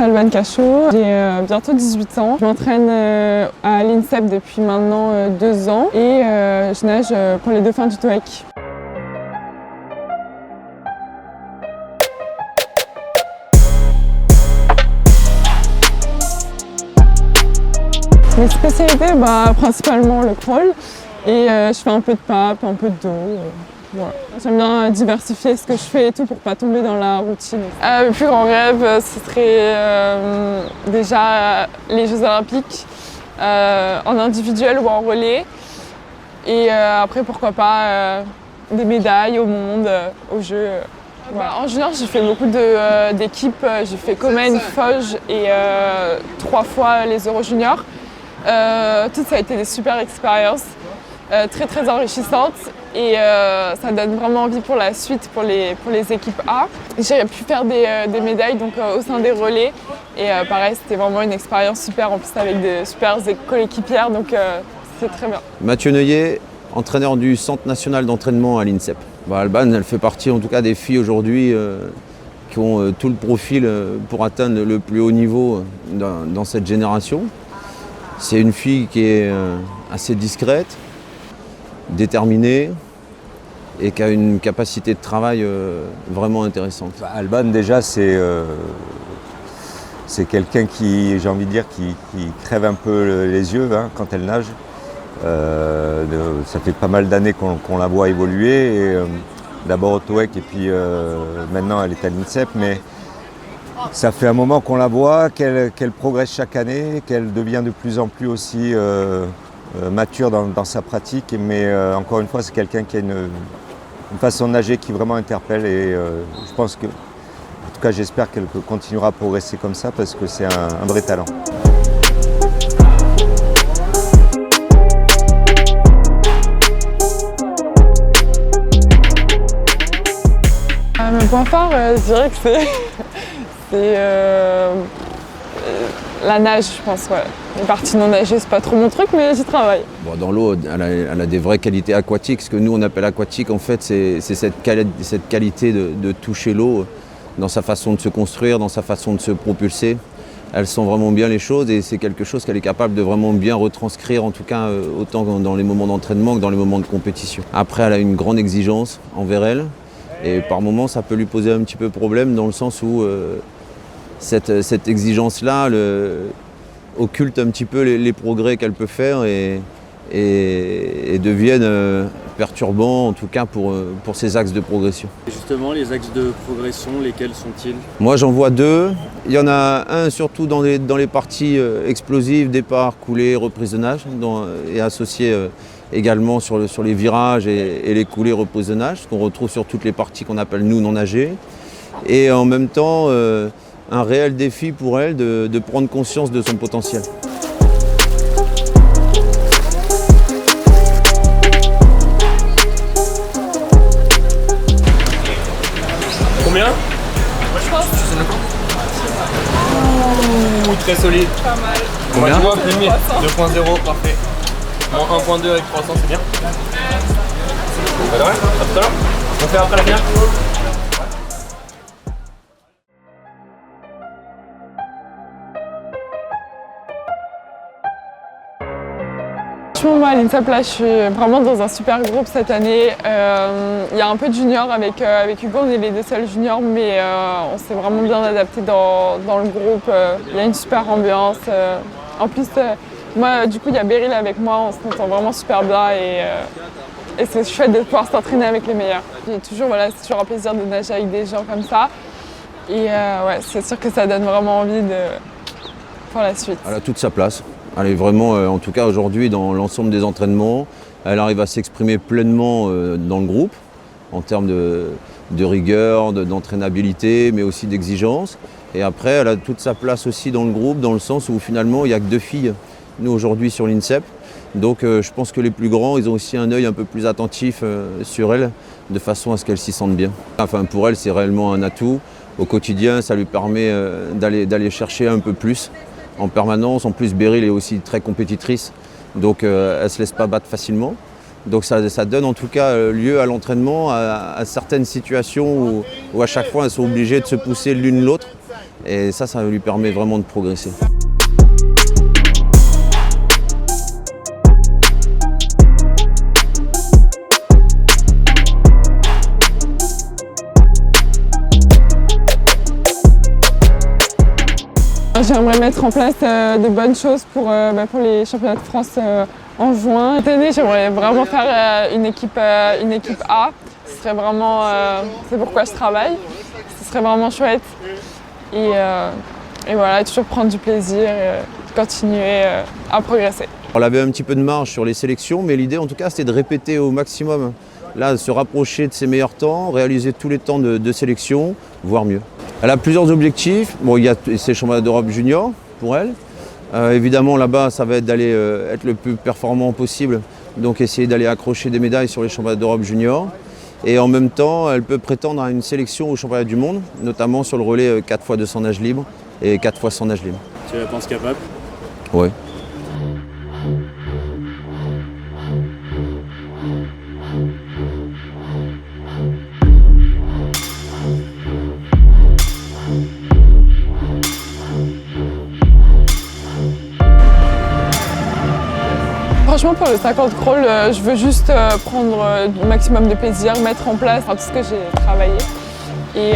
c'est Alban Cachot, j'ai bientôt 18 ans. Je m'entraîne à l'INSEP depuis maintenant 2 ans et je nage pour les dauphins du TOEIC. Mes spécialités, principalement le crawl et je fais un peu de pape, un peu de dos. Voilà. J'aime bien diversifier ce que je fais et tout pour pas tomber dans la routine. Le plus grand rêve, ce serait déjà les Jeux Olympiques en individuel ou en relais. Et après, pourquoi pas des médailles au monde, aux Jeux. Voilà. En junior, j'ai fait beaucoup d'équipes. J'ai fait Comen, Foge et 3 fois les Euro Juniors. Tout ça a été des super expériences, très enrichissantes et ça donne vraiment envie pour la suite, pour les équipes A. J'ai pu faire des médailles donc, au sein des relais et pareil, c'était vraiment une expérience super en plus avec des super coéquipières, donc c'est très bien. Mathieu Neuillet, entraîneur du Centre national d'entraînement à l'INSEP. Alban, elle fait partie en tout cas des filles aujourd'hui qui ont tout le profil pour atteindre le plus haut niveau dans cette génération. C'est une fille qui est assez discrète, déterminée et qui a une capacité de travail vraiment intéressante. Alban déjà c'est quelqu'un qui, j'ai envie de dire, qui crève un peu les yeux quand elle nage. Ça fait pas mal d'années qu'on la voit évoluer, et, d'abord au TOEIC et puis maintenant elle est à l'INSEP. Mais ça fait un moment qu'on la voit, qu'elle progresse chaque année, qu'elle devient de plus en plus aussi mature dans sa pratique. Mais encore une fois, c'est quelqu'un qui a une façon de nager qui vraiment interpelle. Et je pense que, en tout cas j'espère qu'elle continuera à progresser comme ça parce que c'est un vrai talent. Mon point fort, je dirais que c'est la nage, je pense. Ouais. Les parties non nagées, c'est pas trop mon truc, mais j'y travaille. Bon, dans l'eau, elle a des vraies qualités aquatiques. Ce que nous on appelle aquatique, en fait, c'est cette qualité de toucher l'eau dans sa façon de se construire, dans sa façon de se propulser. Elle sent vraiment bien les choses et c'est quelque chose qu'elle est capable de vraiment bien retranscrire, en tout cas autant dans les moments d'entraînement que dans les moments de compétition. Après, elle a une grande exigence envers elle. Et par moments, ça peut lui poser un petit peu problème dans le sens où cette exigence-là occulte un petit peu les progrès qu'elle peut faire et deviennent perturbants, en tout cas pour ses axes de progression. Et justement, les axes de progression, lesquels sont-ils? Moi, j'en vois 2. Il y en a un surtout dans les parties explosives, départ, coulée, reprise de nage, et associé également sur les virages et les coulées, reprise de nage, ce qu'on retrouve sur toutes les parties qu'on appelle nous non nagées. Et en même temps, un réel défi pour elle de prendre conscience de son potentiel. Combien? Je pense. Très solide. Pas mal. Combien? 2.0, parfait. Moins 1.2 avec 300, c'est bien. Bah de rien, à tout à l'heure. On fait après la finale. Moi, à l'INSEP, là, je suis vraiment dans un super groupe cette année. Il y a un peu de juniors avec Hugo, on est les 2 seuls juniors, mais on s'est vraiment bien adapté dans le groupe. Il y a une super ambiance. En plus, moi, du coup, il y a Beryl avec moi, on s'entend vraiment super bien et c'est chouette de pouvoir s'entraîner avec les meilleurs. C'est toujours un plaisir de nager avec des gens comme ça. Et ouais, c'est sûr que ça donne vraiment envie pour la suite. Elle a toute sa place. Elle est vraiment, en tout cas aujourd'hui, dans l'ensemble des entraînements, elle arrive à s'exprimer pleinement dans le groupe, en termes de rigueur, d'entraînabilité, mais aussi d'exigence. Et après, elle a toute sa place aussi dans le groupe, dans le sens où finalement, il n'y a que 2 filles, nous aujourd'hui sur l'INSEP. Donc je pense que les plus grands, ils ont aussi un œil un peu plus attentif sur elle, de façon à ce qu'elle s'y sente bien. Enfin, pour elle, c'est réellement un atout. Au quotidien, ça lui permet d'aller chercher un peu plus en permanence. En plus, Beryl est aussi très compétitrice, donc elle ne se laisse pas battre facilement. Donc ça donne en tout cas lieu à l'entraînement, à certaines situations où à chaque fois elles sont obligées de se pousser l'une l'autre. Et ça lui permet vraiment de progresser. J'aimerais mettre en place de bonnes choses pour les championnats de France en juin. Cette année, j'aimerais vraiment faire une équipe A. Ce serait vraiment, c'est pourquoi je travaille. Ce serait vraiment chouette. Et voilà, toujours prendre du plaisir et continuer à progresser. On avait un petit peu de marge sur les sélections, mais l'idée en tout cas c'était de répéter au maximum. Là, se rapprocher de ses meilleurs temps, réaliser tous les temps de sélection, voire mieux. Elle a plusieurs objectifs. Bon, il y a ces championnats d'Europe junior pour elle. Évidemment, là-bas, ça va être d'aller être le plus performant possible. Donc essayer d'aller accrocher des médailles sur les championnats d'Europe junior. Et en même temps, elle peut prétendre à une sélection au championnat du monde, notamment sur le relais 4x200 nage libre et 4x100 nage libre. Tu la penses capable? Oui. Franchement, pour le 50 crawl, je veux juste prendre le maximum de plaisir, mettre en place tout ce que j'ai travaillé. Et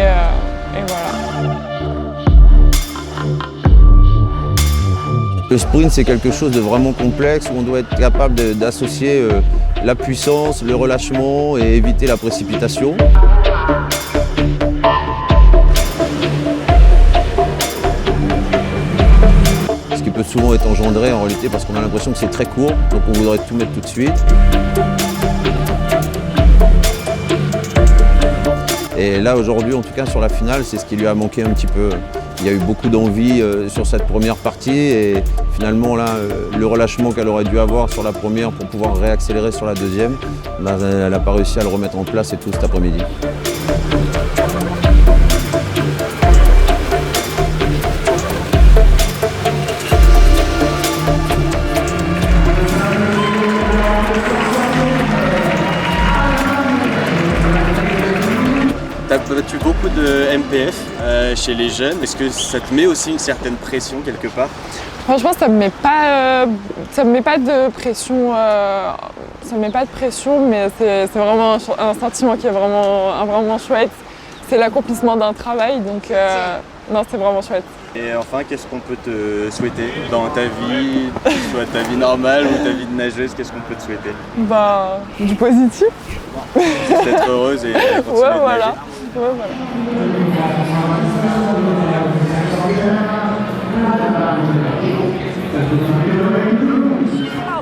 voilà. Le sprint, c'est quelque chose de vraiment complexe où on doit être capable d'associer la puissance, le relâchement et éviter la précipitation. Ce qui peut souvent être engendré en réalité parce qu'on a l'impression que c'est très court, donc on voudrait tout mettre tout de suite. Et là aujourd'hui, en tout cas sur la finale, c'est ce qui lui a manqué un petit peu. Il y a eu beaucoup d'envie sur cette première partie et finalement là, le relâchement qu'elle aurait dû avoir sur la première pour pouvoir réaccélérer sur la deuxième, elle n'a pas réussi à le remettre en place et tout cet après-midi. Tu as battu beaucoup de MPF chez les jeunes. Est-ce que ça te met aussi une certaine pression quelque part? Franchement, ça me met pas de pression. Ça me met pas de pression, mais c'est vraiment un sentiment qui est vraiment chouette. C'est l'accomplissement d'un travail, donc non, c'est vraiment chouette. Et enfin, qu'est-ce qu'on peut te souhaiter dans ta vie, soit ta vie normale ou ta vie de nageuse, qu'est-ce qu'on peut te souhaiter? Bah, du positif. D'être heureuse et continuer de nager. Voilà. Ouais, voilà.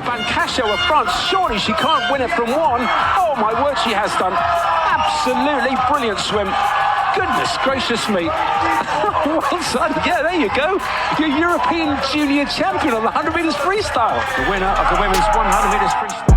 Van Casho up front, surely she can't win it from one. Oh my word, she has done. Absolutely brilliant swim. Goodness gracious me. Well done. Yeah, there you go. Your European Junior Champion on the 100 metres freestyle. The winner of the women's 100 metres freestyle.